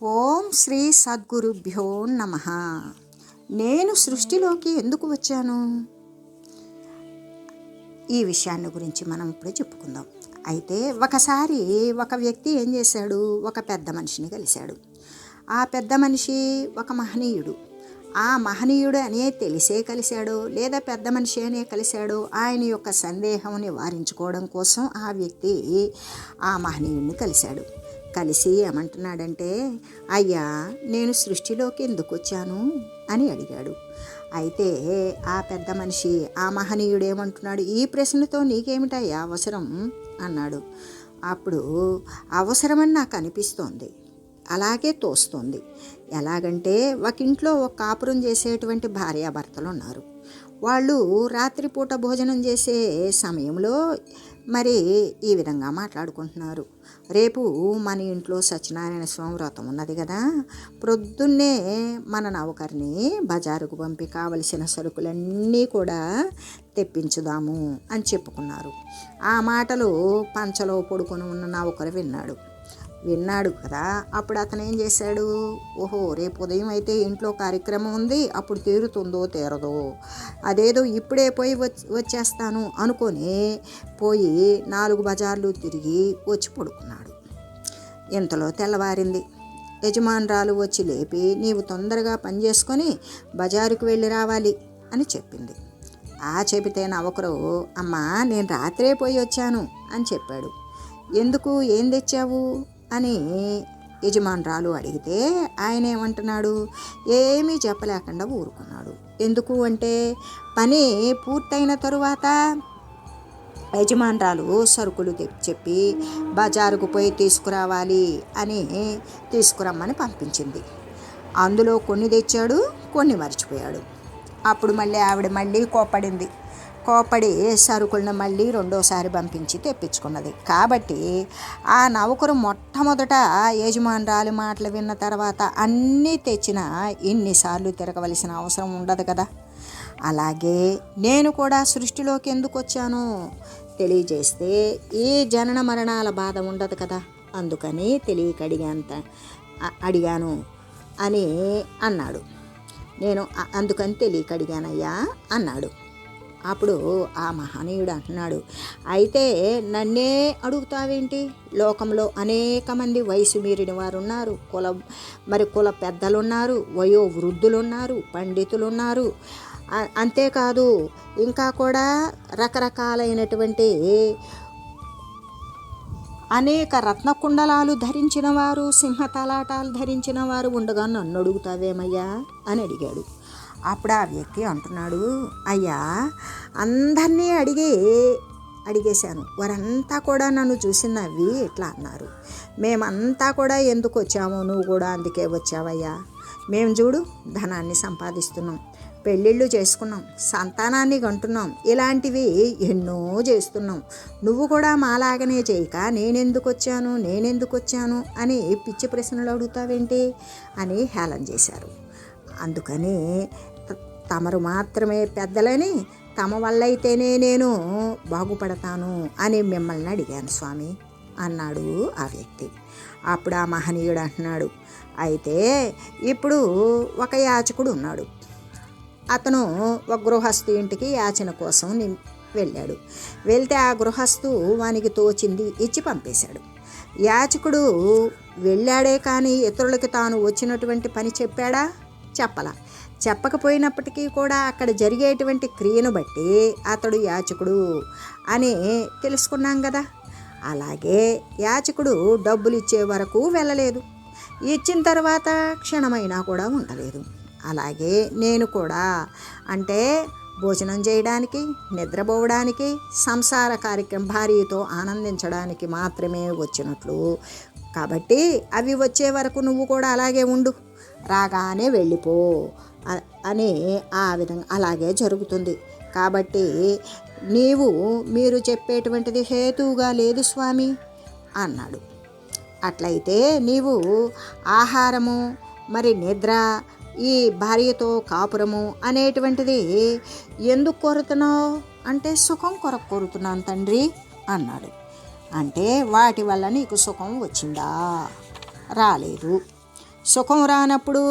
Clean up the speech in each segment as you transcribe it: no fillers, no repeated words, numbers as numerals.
ఓం శ్రీ సద్గురుభ్యో నమః. నేను సృష్టిలోకి ఎందుకు వచ్చాను? ఈ విషయాన్ని గురించి మనం ఇప్పుడు చెప్పుకుందాం. అయితే ఒకసారి ఒక వ్యక్తి ఏం చేశాడు, ఒక పెద్ద మనిషిని కలిశాడు. ఆ పెద్ద మనిషి ఒక మహనీయుడు. ఆ మహనీయుడు అనే తెలిసే కలిశాడో లేదా పెద్ద మనిషి అనే కలిశాడో ఆయన యొక్క సందేహం నివారించుకోవడం కోసం ఆ వ్యక్తి ఆ మహనీయుడిని కలిశాడు. కలిసి ఏమంటున్నాడంటే, అయ్యా, నేను సృష్టిలోకి ఎందుకు వచ్చాను అని అడిగాడు. అయితే ఆ పెద్ద మనిషి, ఆ మహనీయుడు ఏమంటున్నాడు, ఈ ప్రశ్నతో నీకేమిటయ్యా అవసరం అన్నాడు. అప్పుడు అవసరమని నాకు అనిపిస్తోంది, అలాగే తోస్తుంది. ఎలాగంటే ఒక ఇంట్లో ఒక కాపురం చేసేటువంటి భార్యాభర్తలు ఉన్నారు. వాళ్ళు రాత్రిపూట భోజనం చేసే సమయంలో మరి ఈ విధంగా మాట్లాడుకుంటున్నారు. రేపు మన ఇంట్లో సత్యనారాయణ స్వామి వ్రతం ఉన్నది కదా, ప్రొద్దున్నే మన నౌకర్ని బజారుకు పంపి కావలసిన సరుకులన్నీ కూడా తెప్పించుదాము అని చెప్పుకున్నారు. ఆ మాటలు పంచలో పడుకొని ఉన్న నౌకరు విన్నాడు కదా. అప్పుడు అతను ఏం చేశాడు, ఓహో, రేపు ఉదయం అయితే ఇంట్లో కార్యక్రమం ఉంది, అప్పుడు తీరుతుందో తీరదో, అదేదో ఇప్పుడే పోయి వచ్చేస్తాను అనుకొని పోయి 4 బజార్లు తిరిగి వచ్చి పడుకున్నాడు. ఇంతలో తెల్లవారింది. యజమానురాలు వచ్చి లేపి, నీవు తొందరగా పని చేసుకొని బజారుకు వెళ్ళి రావాలి అని చెప్పింది. చెబితే నవకరు, అమ్మా, నేను రాత్రే పోయి వచ్చాను అని చెప్పాడు. ఎందుకు, ఏం తెచ్చావు అని యజమానురాలు అడిగితే ఆయన ఏమంటున్నాడు, ఏమీ చెప్పలేకుండా ఊరుకున్నాడు. ఎందుకు అంటే, పని పూర్తయిన తరువాత యజమానురాలు సరుకులు చెప్పి బజారుకు పోయి తీసుకురావాలి అని తీసుకురమ్మని పంపించింది. అందులో కొన్ని తెచ్చాడు, కొన్ని మర్చిపోయాడు. అప్పుడు ఆవిడ కోపడి సరుకులను మళ్ళీ రెండోసారి పంపించి తెప్పించుకున్నది. కాబట్టి ఆ నౌకరు మొట్టమొదట యజమానురాలి మాటలు విన్న తర్వాత అన్నీ తెచ్చినా ఇన్నిసార్లు తిరగవలసిన అవసరం ఉండదు కదా. అలాగే నేను కూడా సృష్టిలోకి ఎందుకు వచ్చానో తెలియజేస్తే ఈ జనన మరణాల బాధ ఉండదు కదా, అందుకని తెలియక అడిగాను అని అన్నాడు. నేను అందుకని తెలియక అడిగానయ్యా అన్నాడు. అప్పుడు ఆ మహనీయుడు అంటున్నాడు, అయితే నన్నే అడుగుతావేంటి? లోకంలో అనేక మంది వయసు మీరిన వారు ఉన్నారు, కుల పెద్దలు ఉన్నారు, వయో వృద్ధులు ఉన్నారు, పండితులు ఉన్నారు. అంతేకాదు ఇంకా కూడా రకరకాలైనటువంటి అనేక రత్నకుండలాలు ధరించిన వారు, సింహతలాటాలు ధరించిన వారు ఉండగా నన్ను అడుగుతావేమయ్యా అని అడిగాడు. అప్పుడు ఆ వ్యక్తి అంటున్నాడు, అయ్యా, అందరినీ అడిగేశాను, వారంతా కూడా నన్ను చూసి నవ్వి ఇట్లా అన్నారు, మేమంతా కూడా ఎందుకు వచ్చామో నువ్వు కూడా అందుకే వచ్చావయ్యా. మేము చూడు ధనాన్ని సంపాదిస్తున్నాం, పెళ్ళిళ్ళు చేసుకున్నాం, సంతానాన్ని కంటున్నాం, ఇలాంటివి ఎన్నో చేస్తున్నాం. నువ్వు కూడా మాలాగనే చేయక నేనెందుకు వచ్చాను అని పిచ్చి ప్రశ్నలు అడుగుతావేంటి అని హేళన చేశారు. అందుకని తమరు మాత్రమే పెద్దలని, తమ వల్ల అయితేనే నేను బాగుపడతాను అని మిమ్మల్ని అడిగాను స్వామి అన్నాడు ఆ వ్యక్తి. అప్పుడు ఆ మహనీయుడు అంటున్నాడు, అయితే ఇప్పుడు ఒక యాచకుడు ఉన్నాడు. అతను ఒక గృహస్థు ఇంటికి యాచన కోసం వెళ్ళాడు. వెళ్తే ఆ గృహస్థు వానికి తోచింది ఇచ్చి పంపేశాడు. యాచకుడు వెళ్ళాడే కానీ ఇతరులకి తాను వచ్చినటువంటి పని చెప్పాడా? చెప్పకపోయినప్పటికీ కూడా అక్కడ జరిగేటువంటి క్రియను బట్టి అతడు యాచకుడు అని తెలుసుకున్నాం కదా. అలాగే యాచకుడు డబ్బులు ఇచ్చే వరకు వెళ్ళలేదు, ఇచ్చిన తర్వాత క్షణమైనా కూడా ఉండలేదు. అలాగే నేను కూడా, అంటే భోజనం చేయడానికి, నిద్రపోవడానికి, సంసార కార్యక్రమం భార్యతో ఆనందించడానికి మాత్రమే వచ్చినట్లు. కాబట్టి అవి వచ్చే వరకు నువ్వు కూడా అలాగే ఉండు, రాగానే వెళ్ళిపో అని ఆ విధంగా అలాగే జరుగుతుంది. కాబట్టి మీరు చెప్పేటువంటిది హేతువుగా లేదు స్వామి అన్నాడు. అట్లయితే నీవు ఆహారము, మరి నిద్ర, ఈ భార్యతో కాపురము అనేటువంటిది ఎందుకు కోరుతున్నావు అంటే, సుఖం కొరకు కోరుతున్నాను తండ్రి అన్నాడు. అంటే వాటి వల్ల నీకు సుఖం వచ్చిందా? రాలేదు. సుఖం రానప్పుడు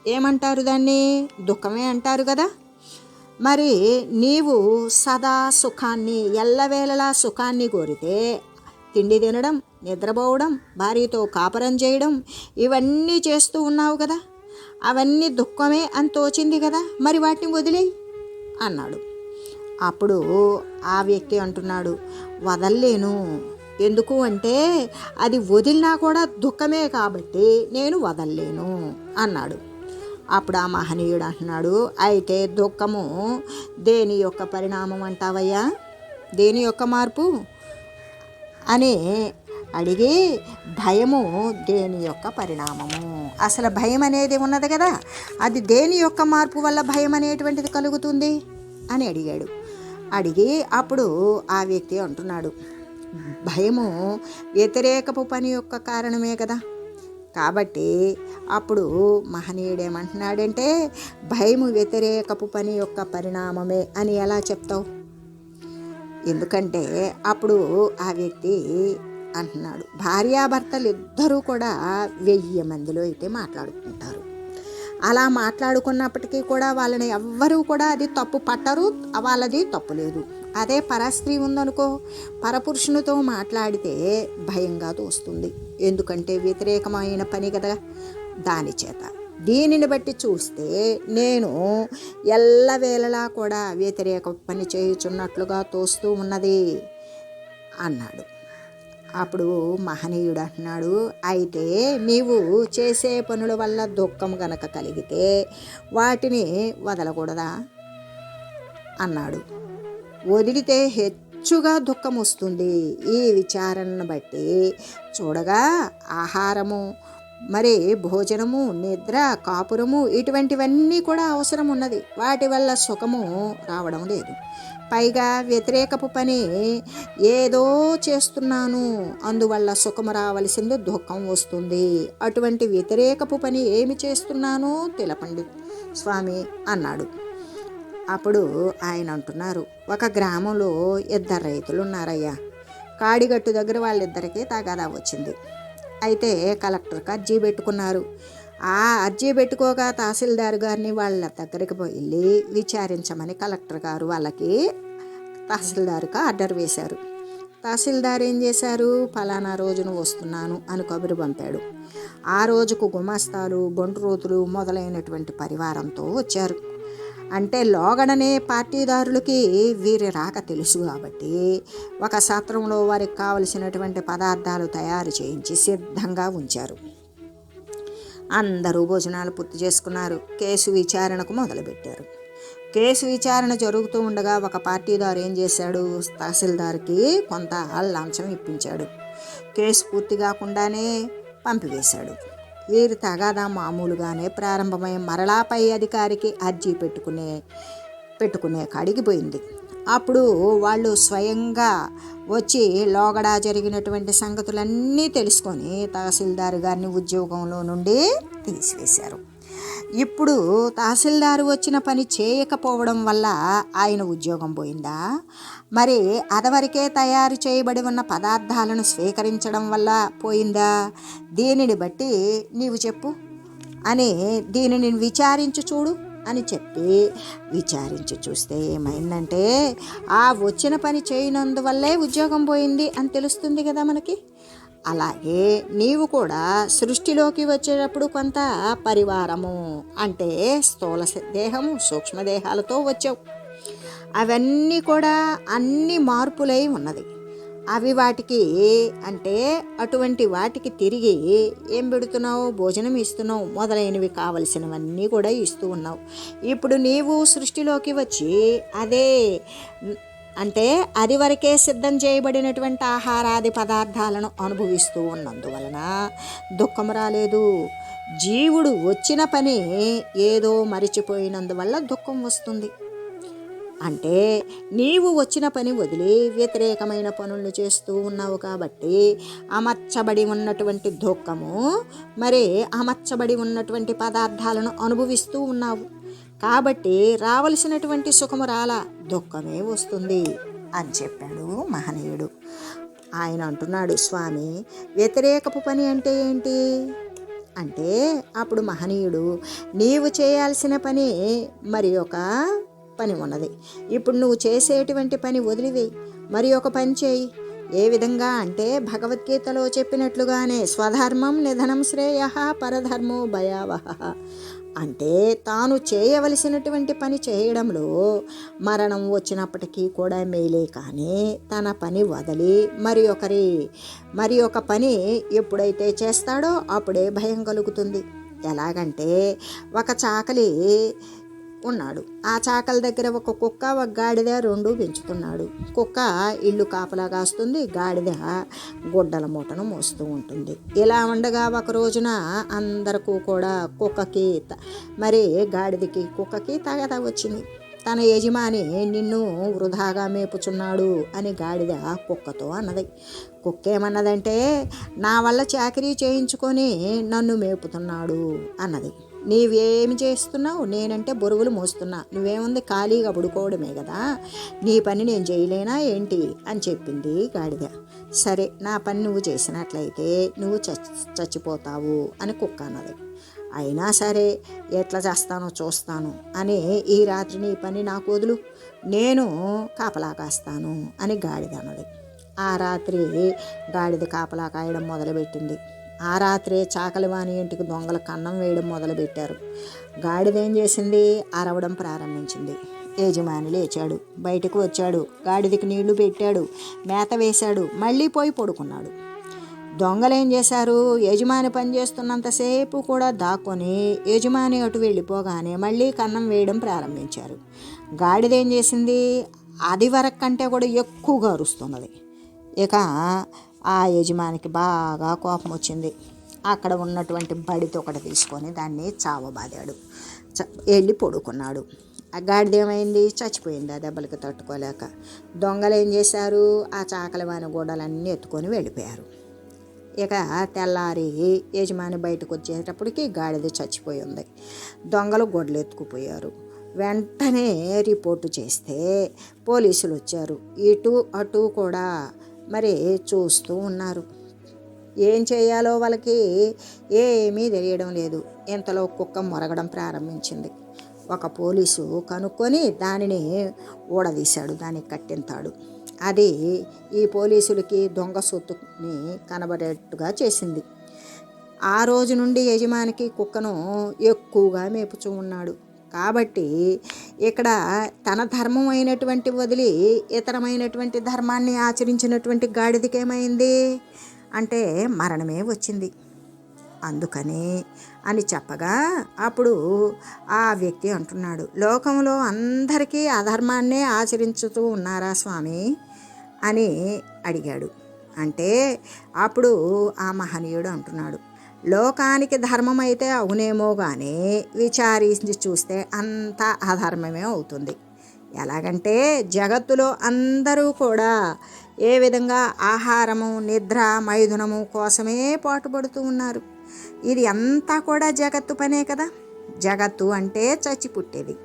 ఏమంటారు? దాన్ని దుఃఖమే అంటారు కదా. మరి నీవు సదా సుఖాన్ని, ఎల్లవేళలా సుఖాన్ని కోరితే తిండి తినడం, నిద్రపోవడం, భార్యతో కాపురం చేయడం, ఇవన్నీ చేస్తూ ఉన్నావు కదా, అవన్నీ దుఃఖమే అని తోచింది కదా, మరి వాటిని వదిలేయి అన్నాడు. అప్పుడు ఆ వ్యక్తి అంటున్నాడు, వదల్లేను. ఎందుకు అంటే అది వదిలినా కూడా దుఃఖమే కాబట్టి నేను వదల్లేను అన్నాడు. అప్పుడు ఆ మహనీయుడు అంటున్నాడు, అయితే దుఃఖము దేని యొక్క పరిణామం అంటావయ్యా? దేని యొక్క మార్పు అని అడిగి, భయము దేని యొక్క పరిణామము? అసలు భయం అనేది ఉన్నది కదా, అది దేని యొక్క మార్పు వల్ల భయం అనేటువంటిది కలుగుతుంది అని అడిగాడు. అడిగి అప్పుడు ఆ వ్యక్తి అంటున్నాడు, భయము వ్యతిరేకపు పని యొక్క కారణమే కదా. కాబట్టి అప్పుడు మహనీయుడు ఏమంటున్నాడంటే, భయము వ్యతిరేకపు పని యొక్క పరిణామమే అని ఎలా చెప్తావు? ఎందుకంటే అప్పుడు ఆ వ్యక్తి అంటున్నాడు, భార్యాభర్తలు ఇద్దరూ కూడా 1000 మందిలో అయితే మాట్లాడుకుంటారు. అలా మాట్లాడుకున్నప్పటికీ కూడా వాళ్ళని ఎవ్వరూ కూడా అది తప్పు పట్టరు, వాళ్ళది తప్పు లేదు. అదే పరస్త్రీ ఉందనుకో, పరపురుషునితో మాట్లాడితే భయంగా తోస్తుంది. ఎందుకంటే వ్యతిరేకమైన పని కదా. దాని చేత దీనిని బట్టి చూస్తే నేను ఎల్లవేళలా కూడా వ్యతిరేక పని చేయుచున్నట్లుగా తోస్తూ ఉన్నది అన్నాడు. అప్పుడు మహనీయుడు అంటున్నాడు, అయితే నీవు చేసే పనుల వల్ల దుఃఖం గనక కలిగితే వాటిని వదలకూడదా అన్నాడు. వదిలితే హెచ్చుగా దుఃఖం వస్తుంది. ఈ విచారణను బట్టి చూడగా ఆహారము, మరి భోజనము, నిద్ర, కాపురము ఇటువంటివన్నీ కూడా అవసరం ఉన్నది. వాటి వల్ల సుఖము రావడం లేదు. పైగా వ్యతిరేకపు పని ఏదో చేస్తున్నాను, అందువల్ల సుఖము రావలసింది దుఃఖం వస్తుంది. అటువంటి వ్యతిరేకపు పని ఏమి చేస్తున్నానో తెలపండి స్వామి అన్నాడు. అప్పుడు ఆయన అంటున్నారు, ఒక గ్రామంలో 2 రైతులు ఉన్నారయ్యా. కాడిగట్టు దగ్గర వాళ్ళిద్దరికీ తగాదా వచ్చింది. అయితే కలెక్టర్కి అర్జీ పెట్టుకున్నారు. ఆ అర్జీ పెట్టుకోగా తహసీల్దార్ గారిని వాళ్ళ దగ్గరికి వెళ్ళి విచారించమని కలెక్టర్ గారు వాళ్ళకి తహసీల్దార్కి ఆర్డర్ వేశారు. తహసీల్దార్ ఏం చేశారు, ఫలానా రోజున వస్తున్నాను అని కబురు పంపాడు. ఆ రోజుకు గుమాస్తాలు, బంటురోతులు మొదలైనటువంటి పరివారంతో వచ్చారు. అంటే లోగడనే పార్టీదారులకి వీరి రాక తెలుసు కాబట్టి ఒక సత్రంలో వారికి కావలసినటువంటి పదార్థాలు తయారు చేయించి సిద్ధంగా ఉంచారు. అందరూ భోజనాలు పూర్తి చేసుకున్నారు. కేసు విచారణకు మొదలుపెట్టారు. కేసు విచారణ జరుగుతూ ఉండగా ఒక పార్టీదారు ఏం చేశాడు, తహసీల్దార్కి కొంత లంచం ఇప్పించాడు. కేసు పూర్తి కాకుండానే పంపివేశాడు. వీరి తగాదా మామూలుగానే ప్రారంభమై మరలా పై అధికారికి అర్జీ పెట్టుకునే కాడికి పోయింది. అప్పుడు వాళ్ళు స్వయంగా వచ్చి లోగడా జరిగినటువంటి సంగతులన్నీ తెలుసుకొని తహసీల్దార్ గారిని ఉద్యోగంలో నుండి తీసివేశారు. ఇప్పుడు తహసీల్దారు వచ్చిన పని చేయకపోవడం వల్ల ఆయన ఉద్యోగం పోయిందా, మరి అదివరకే తయారు చేయబడి ఉన్న పదార్థాలను స్వీకరించడం వల్ల పోయిందా? దీనిని బట్టి నీవు చెప్పు అని దీనిని విచారించి చూడు అని చెప్పి విచారించి చూస్తే ఏమైందంటే, ఆ వచ్చిన పని చేయనందువల్లే ఉద్యోగం పోయింది అని తెలుస్తుంది కదా మనకి. అలాగే నీవు కూడా సృష్టిలోకి వచ్చేటప్పుడు కొంత పరివారము అంటే స్థూల దేహము, సూక్ష్మదేహాలతో వచ్చావు. అవన్నీ కూడా అన్ని మార్పులై ఉన్నది. అవి వాటికి అంటే అటువంటి వాటికి తిరిగి ఏం పెడుతున్నావు, భోజనం ఇస్తున్నావు, మొదలైనవి కావలసినవన్నీ కూడా ఇస్తూ ఉన్నావు. ఇప్పుడు నీవు సృష్టిలోకి వచ్చి అదే అంటే అది వరకే సిద్ధం చేయబడినటువంటి ఆహారాది పదార్థాలను అనుభవిస్తూ ఉన్నందువలన దుఃఖం రాలేదు. జీవుడు వచ్చిన పని ఏదో మరిచిపోయినందువల్ల దుఃఖం వస్తుంది. అంటే నీవు వచ్చిన పని వదిలి వ్యతిరేకమైన పనులను చేస్తూ ఉన్నావు కాబట్టి అమర్చబడి ఉన్నటువంటి దుఃఖము, మరి అమర్చబడి ఉన్నటువంటి పదార్థాలను అనుభవిస్తూ ఉన్నావు కాబట్టి రావలసినటువంటి సుఖము రాలా, దుఃఖమే వస్తుంది అని చెప్పాడు మహనీయుడు. ఆయన అంటున్నాడు, స్వామి వ్యతిరేకపు పని అంటే ఏంటి అంటే అప్పుడు మహనీయుడు, నీవు చేయాల్సిన పని మరి ఒక పని ఉన్నది, ఇప్పుడు నువ్వు చేసేటువంటి పని వదిలివేయి, మరి ఒక పని చేయి. ఏ విధంగా అంటే భగవద్గీతలో చెప్పినట్లుగానే స్వధర్మం నిధనం శ్రేయ పరధర్మో భయావహ. అంటే తాను చేయవలసినటువంటి పని చేయడంలో మరణం వచ్చినప్పటికీ కూడా మేలే, కానీ తన పని వదిలి మరి ఒక పని ఎప్పుడైతే చేస్తాడో అప్పుడే భయం కలుగుతుంది. ఎలాగంటే ఒక చాకలి ఉన్నాడు, ఆ చాకలి దగ్గర ఒక కుక్క ఒక గాడిద రెండు పెంచుతున్నాడు. కుక్క ఇల్లు కాపలా కాస్తుంది, గాడిద గుడ్డల మూటను మోస్తూ ఉంటుంది. ఇలా ఉండగా ఒక రోజున అందరికీ కూడా గాడిదకి కుక్కకి తగదా వచ్చింది. తన యజమాని నిన్ను వృధాగా మేపుచున్నాడు అని గాడిద కుక్కతో అన్నది. కుక్క ఏమన్నదంటే, నా వల్ల చాకరీ చేయించుకొని నన్ను మేపుతున్నాడు అన్నది. నీవేమి చేస్తున్నావు, నేనంటే బరువులు మోస్తున్నా, నువ్వేముంది ఖాళీగా పడుకోవడమే కదా, నీ పని నేను చేయలేనా ఏంటి అని చెప్పింది గాడిద. సరే, నా పని నువ్వు చేసినట్లయితే నువ్వు చచ్చిపోతావు అని కుక్క అన్నది. అయినా సరే, ఎట్లా చేస్తానో చూస్తాను అని ఈ రాత్రి నీ పని నాకు వదులు, నేను కాపలా కాస్తాను అని గాడిద అన్నది. ఆ రాత్రి గాడిద కాపలా కాయడం మొదలుపెట్టింది. ఆ రాత్రే చాకలివాణి ఇంటికి దొంగల కన్నం వేయడం మొదలుపెట్టారు. గాడిద ఏం చేసింది, అరవడం ప్రారంభించింది. యజమాని లేచాడు, బయటకు వచ్చాడు, గాడిదకి నీళ్లు పెట్టాడు, మేత వేశాడు, మళ్ళీ పోయి పడుకున్నాడు. దొంగలు ఏం చేశారు, యజమాని పనిచేస్తున్నంతసేపు కూడా దాక్కొని యజమాని అటు వెళ్ళిపోగానే మళ్ళీ కన్నం వేయడం ప్రారంభించారు. గాడిద ఏం చేసింది, అది వరకు కంటే కూడా ఎక్కువగా అరుస్తున్నది. ఇక ఆ యజమానికి బాగా కోపం వచ్చింది. అక్కడ ఉన్నటువంటి బడితో ఒకటి తీసుకొని దాన్ని చావబాదాడు, వెళ్ళి పడుకున్నాడు. ఆ గాడిద ఏమైంది, చచ్చిపోయింది ఆ దెబ్బలకి తట్టుకోలేక. దొంగలు ఏం చేశారు, ఆ చాకలివాని గోడలన్నీ ఎత్తుకొని వెళ్ళిపోయారు. ఇక తెల్లారి యజమాని బయటకు వచ్చేటప్పటికి గాడిద చచ్చిపోయి ఉంది. దొంగలు గొడ్లు ఎత్తుకుపోయారు. వెంటనే రిపోర్టు చేస్తే పోలీసులు వచ్చారు. ఇటు అటు కూడా మరి చూస్తూ ఉన్నారు. ఏం చేయాలో వాళ్ళకి ఏమీ తెలియడం లేదు. ఇంతలో కుక్క మొరగడం ప్రారంభించింది. ఒక పోలీసు కనుక్కొని దానిని ఊడదీశాడు, దానికి కట్టింతాడు. అది ఈ పోలీసులకి దొంగ సొత్తుని కనబడేట్టుగా చేసింది. ఆ రోజు నుండి యజమానికి కుక్కను ఎక్కువగా మేపుచూ ఉన్నాడు. కాబట్టి ఇక్కడ తన ధర్మం అయినటువంటి వదిలి ఇతరమైనటువంటి ధర్మాన్ని ఆచరించినటువంటి గాడిదకి ఏమైంది అంటే మరణమే వచ్చింది. అందుకని అని చెప్పగా అప్పుడు ఆ వ్యక్తి అంటున్నాడు, లోకంలో అందరికీ అధర్మాన్నే ఆచరించుతూ ఉన్నారా స్వామి అని అడిగాడు. అంటే అప్పుడు ఆ మహనీయుడు అంటున్నాడు, లోకానికి ధర్మం అయితే అవునేమో కానీ విచారించి చూస్తే అంతా అధర్మమే అవుతుంది. ఎలాగంటే జగత్తులో అందరూ కూడా ఏ విధంగా ఆహారము, నిద్ర, మైథునము కోసమే పాటుపడుతూ ఉన్నారు. ఇది అంతా కూడా జగత్తు పనే కదా. జగత్తు అంటే చచ్చి పుట్టేది.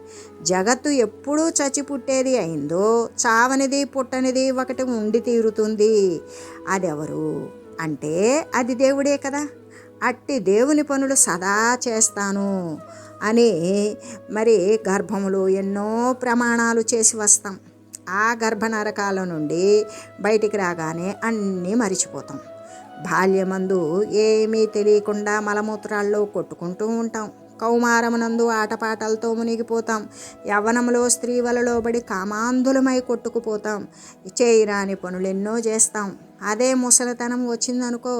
జగత్తు ఎప్పుడూ చచ్చి పుట్టేది అయిందో చావనిది పుట్టనిది ఒకటి ఉండి తీరుతుంది. అదెవరు అంటే అది దేవుడే కదా. అట్టి దేవుని పనులు సదా చేస్తాను అని మరి గర్భములో ఎన్నో ప్రమాణాలు చేసి వస్తాం. ఆ గర్భనరకాల నుండి బయటికి రాగానే అన్నీ మరిచిపోతాం. బాల్యమందు ఏమీ తెలియకుండా మలమూత్రాల్లో కొట్టుకుంటూ ఉంటాం. కౌమారమునందు ఆటపాటలతో మునిగిపోతాం. యవ్వనంలో స్త్రీ వలలో పడి కామాంధులమై కొట్టుకుపోతాం. చేయరాని పనులెన్నో చేస్తాం. అదే ముసలితనం వచ్చిందనుకో,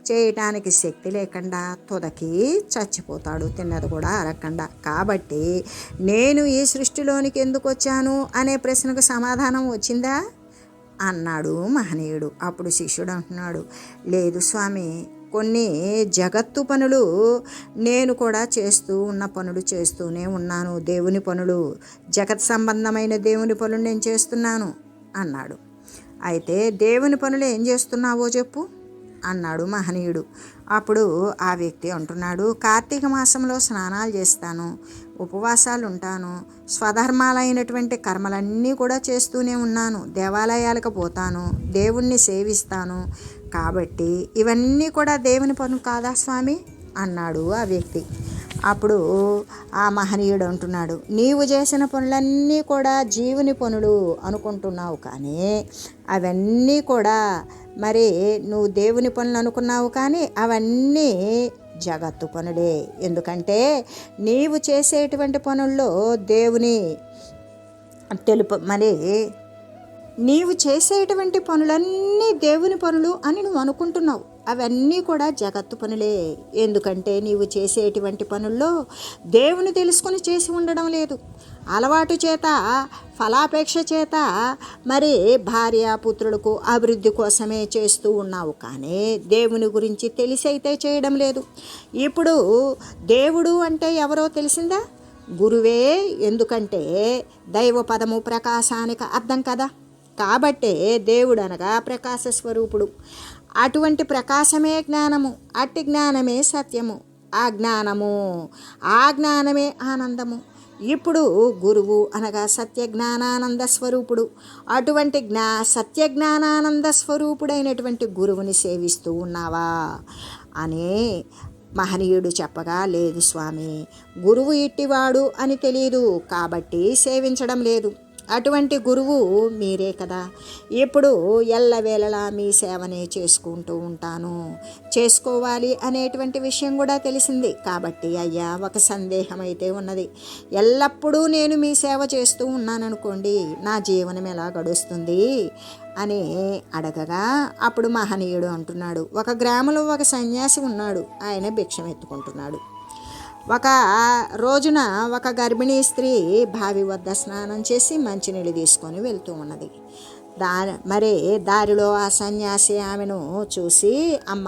చేయటానికి శక్తి లేకుండా తుదకి చచ్చిపోతాడు, తిన్నది కూడా అరగకుండా. కాబట్టి నేను ఈ సృష్టిలోనికి ఎందుకు వచ్చాను అనే ప్రశ్నకు సమాధానం వచ్చిందా అన్నాడు మహనీయుడు. అప్పుడు శిష్యుడు అంటున్నాడు, లేదు స్వామి, కొన్ని జగత్తు పనులు నేను కూడా పనులు చేస్తూనే ఉన్నాను. దేవుని పనులు, జగత్ సంబంధమైన దేవుని పనులు నేను చేస్తున్నాను అన్నాడు. అయితే దేవుని పనులు ఏం చేస్తున్నావో చెప్పు అన్నాడు మహనీయుడు. అప్పుడు ఆ వ్యక్తి అంటున్నాడు, కార్తీక మాసంలో స్నానాలు చేస్తాను, ఉపవాసాలు ఉంటాను, స్వధర్మాలైనటువంటి కర్మలన్నీ కూడా చేస్తూనే ఉన్నాను, దేవాలయాలకు పోతాను, దేవుణ్ణి సేవిస్తాను. కాబట్టి ఇవన్నీ కూడా దేవుని పనులు కాదా స్వామి అన్నాడు ఆ వ్యక్తి. అప్పుడు ఆ మహనీయుడు అంటున్నాడు, నీవు చేసిన పనులన్నీ కూడా జీవుని పనులు అనుకుంటున్నావు, కానీ అవన్నీ కూడా మరి నువ్వు దేవుని పనులు అనుకున్నావు, కానీ అవన్నీ జగత్తు పనులే. ఎందుకంటే నీవు చేసేటువంటి పనుల్లో దేవుని మరి నీవు చేసేటువంటి పనులన్నీ దేవుని పనులు అని నువ్వు అనుకుంటున్నావు, అవన్నీ కూడా జగత్తు పనులే. ఎందుకంటే నీవు చేసేటువంటి పనుల్లో దేవుని తెలుసుకొని చేసి ఉండడం లేదు. అలవాటు చేత, ఫలాపేక్ష చేత మరి భార్యాపుత్రులకు అభివృద్ధి కోసమే చేస్తూ ఉన్నావు, కానీ దేవుని గురించి తెలిసి అయితే చేయడం లేదు. ఇప్పుడు దేవుడు అంటే ఎవరో తెలిసిందా? గురువే. ఎందుకంటే దైవ పదము ప్రకాశానికి అర్థం కదా. కాబట్టే దేవుడు అనగా ప్రకాశ స్వరూపుడు. అటువంటి ప్రకాశమే జ్ఞానము, అట్టి జ్ఞానమే సత్యము, ఆ జ్ఞానమే ఆనందము. ఇప్పుడు గురువు అనగా సత్య జ్ఞానానంద స్వరూపుడు. అటువంటి సత్య జ్ఞానానంద స్వరూపుడైనటువంటి గురువుని సేవిస్తూ ఉన్నావా అని మహనీయుడు చెప్పగా, లేదు స్వామి, గురువు ఇట్టివాడు అని తెలియదు కాబట్టి సేవించడం లేదు. అటువంటి గురువు మీరే కదా. ఇప్పుడు ఎల్లవేళలా మీ సేవనే చేసుకుంటూ ఉంటాను, చేసుకోవాలి అనేటువంటి విషయం కూడా తెలిసింది. కాబట్టి అయ్యా, ఒక సందేహం అయితే ఉన్నది. ఎల్లప్పుడూ నేను మీ సేవ చేస్తూ ఉన్నాననుకోండి, నా జీవనం ఎలా గడుస్తుంది అని అడగగా, అప్పుడు మహనీయుడు అంటున్నాడు, ఒక గ్రామంలో ఒక సన్యాసి ఉన్నాడు. ఆయన భిక్షం ఎత్తుకుంటున్నాడు. ఒక రోజున ఒక గర్భిణీ స్త్రీ బావి వద్ద స్నానం చేసి మంచినీళ్ళు తీసుకొని వెళ్తూ ఉన్నది. మరి దారిలో ఆ సన్యాసి ఆమెను చూసి, అమ్మ,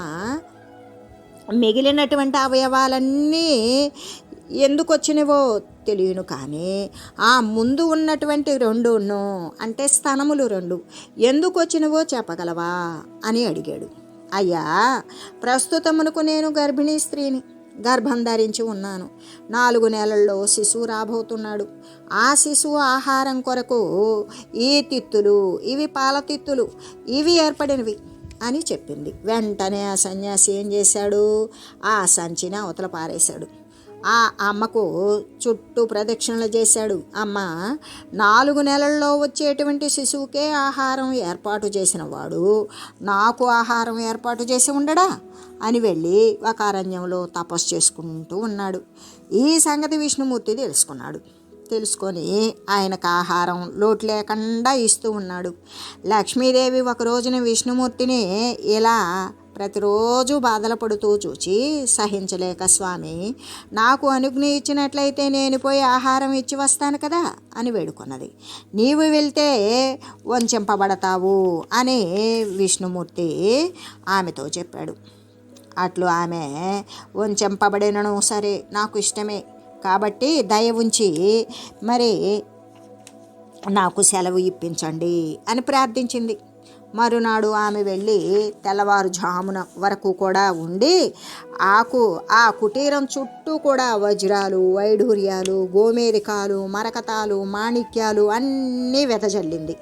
మిగిలినటువంటి అవయవాలన్నీ ఎందుకు వచ్చినవో తెలియను, కానీ ఆ ముందు ఉన్నటువంటి రెండును, అంటే స్తనములు రెండు, ఎందుకు వచ్చినవో చెప్పగలవా అని అడిగాడు. అయ్యా, ప్రస్తుతమునకు నేను గర్భిణీ స్త్రీని, గర్భం ధరించి ఉన్నాను. 4 నెలల్లో శిశువు రాబోతున్నాడు. ఆ శిశువు ఆహారం కొరకు ఈ తిత్తులు, ఇవి పాల తిత్తులు, ఇవి ఏర్పడినవి అని చెప్పింది. వెంటనే ఆ సన్యాసి ఏం చేశాడు? ఆ సంచిని అవతల పారేశాడు. ఆ అమ్మకు చుట్టూ ప్రదక్షిణలు చేశాడు. అమ్మ, 4 నెలల్లో వచ్చేటువంటి శిశువుకే ఆహారం ఏర్పాటు చేసిన వాడు నాకు ఆహారం ఏర్పాటు చేసి ఉండడా అని వెళ్ళి ఒక అరణ్యంలో తపస్సు చేసుకుంటూ ఉన్నాడు. ఈ సంగతి విష్ణుమూర్తి తెలుసుకొని ఆయనకు ఆహారం లోటు లేకుండా ఇస్తూ ఉన్నాడు. లక్ష్మీదేవి ఒక రోజున విష్ణుమూర్తిని ఇలా ప్రతిరోజు బాధలు పడుతూ చూచి, సహించలేక, స్వామి, నాకు అనుజ్ఞ ఇచ్చినట్లయితే నేను పోయి ఆహారం ఇచ్చి వస్తాను కదా అని వేడుకొన్నది. నీవు వెళ్తే వంచింపబడతావు అని విష్ణుమూర్తి ఆమెతో చెప్పాడు. అట్లు ఆమె, వంచింపబడినను సరే, నాకు ఇష్టమే కాబట్టి దయ ఉంచి మరి నాకు సెలవు ఇప్పించండి అని ప్రార్థించింది. మరునాడు ఆమె వెళ్ళి తెల్లవారుజామున వరకు కూడా ఉండి ఆ కుటీరం చుట్టూ కూడా వజ్రాలు, వైఢూర్యాలు, గోమేధికాలు, మరకతాలు, మాణిక్యాలు అన్నీ వెదజల్లింది.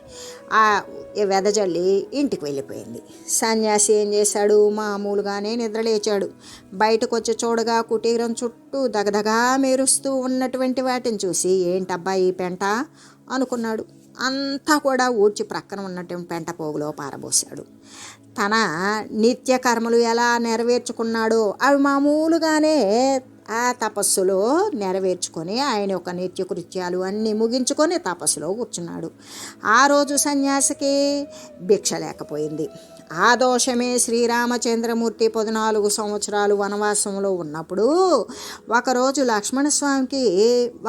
వెదజల్లి ఇంటికి వెళ్ళిపోయింది. సన్యాసి ఏం చేశాడు? మామూలుగానే నిద్రలేచాడు. బయటకు వచ్చి చూడగా కుటీరం చుట్టూ దగదగా మెరుస్తూ ఉన్నటువంటి వాటిని చూసి, ఏంటబ్బా ఈ పెంట అనుకున్నాడు. అంతా కూడా ఊడ్చి ప్రక్కన ఉన్నటువంటి పెంట పోగులో పారబోసాడు. తన నిత్య కర్మలు ఎలా నెరవేర్చుకున్నాడో అవి మామూలుగానే ఆ తపస్సులో నెరవేర్చుకొని ఆయన యొక్క నిత్యకృత్యాలు అన్నీ ముగించుకొని తపస్సులో కూర్చున్నాడు. ఆ రోజు సన్యాసికి భిక్ష లేకపోయింది. ఆ దోషమే శ్రీరామచంద్రమూర్తి 14 సంవత్సరాలు వనవాసంలో ఉన్నప్పుడు ఒకరోజు లక్ష్మణస్వామికి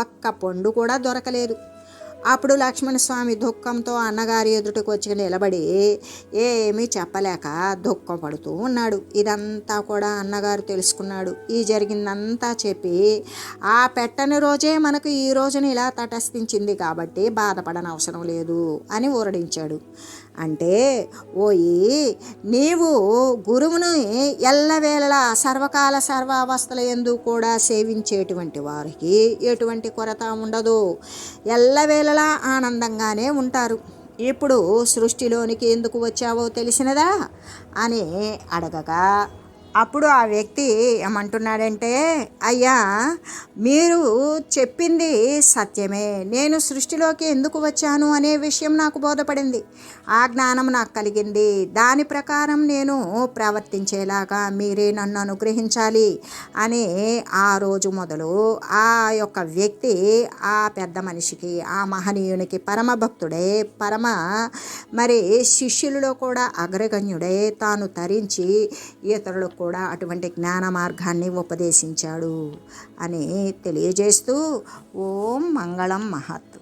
ఒక్క పండు కూడా దొరకలేదు. అప్పుడు లక్ష్మణస్వామి దుఃఖంతో అన్నగారి ఎదుటికి వచ్చి నిలబడి ఏమీ చెప్పలేక దుఃఖపడుతూ ఉన్నాడు. ఇదంతా కూడా అన్నగారు తెలుసుకున్నాడు. ఈ జరిగిందంతా చెప్పి, ఆ పెట్టని రోజే మనకు ఈ రోజున ఇలా తటస్థించింది కాబట్టి బాధపడని అవసరం లేదు అని ఊరడించాడు. అంటే, ఓయి, నీవు గురువుని ఎల్లవేళలా సర్వకాల సర్వావస్థల యందు కూడా సేవించేటువంటి వారికి ఎటువంటి కొరత ఉండదు, ఎల్లవేళలా ఆనందంగానే ఉంటారు. ఇప్పుడు సృష్టిలోనికి ఎందుకు వచ్చావో తెలిసినదా అని అడగగా, అప్పుడు ఆ వ్యక్తి ఏమంటున్నాడంటే, అయ్యా, మీరు చెప్పింది సత్యమే, నేను సృష్టిలోకి ఎందుకు వచ్చాను అనే విషయం నాకు బోధపడింది, ఆ జ్ఞానం నాకు కలిగింది, దాని ప్రకారం నేను ప్రవర్తించేలాగా మీరే నన్ను అనుగ్రహించాలి అని ఆ రోజు మొదలు ఆ యొక్క వ్యక్తి ఆ పెద్ద మనిషికి, ఆ మహనీయునికి పరమ భక్తుడే, మరి శిష్యులలో కూడా అగ్రగణ్యుడే, తాను తరించి ఇతరులకు కూడా అటువంటి జ్ఞాన మార్గాన్ని ఉపదేశించాడు అని తెలియజేస్తూ ఓం మంగళం మహత్.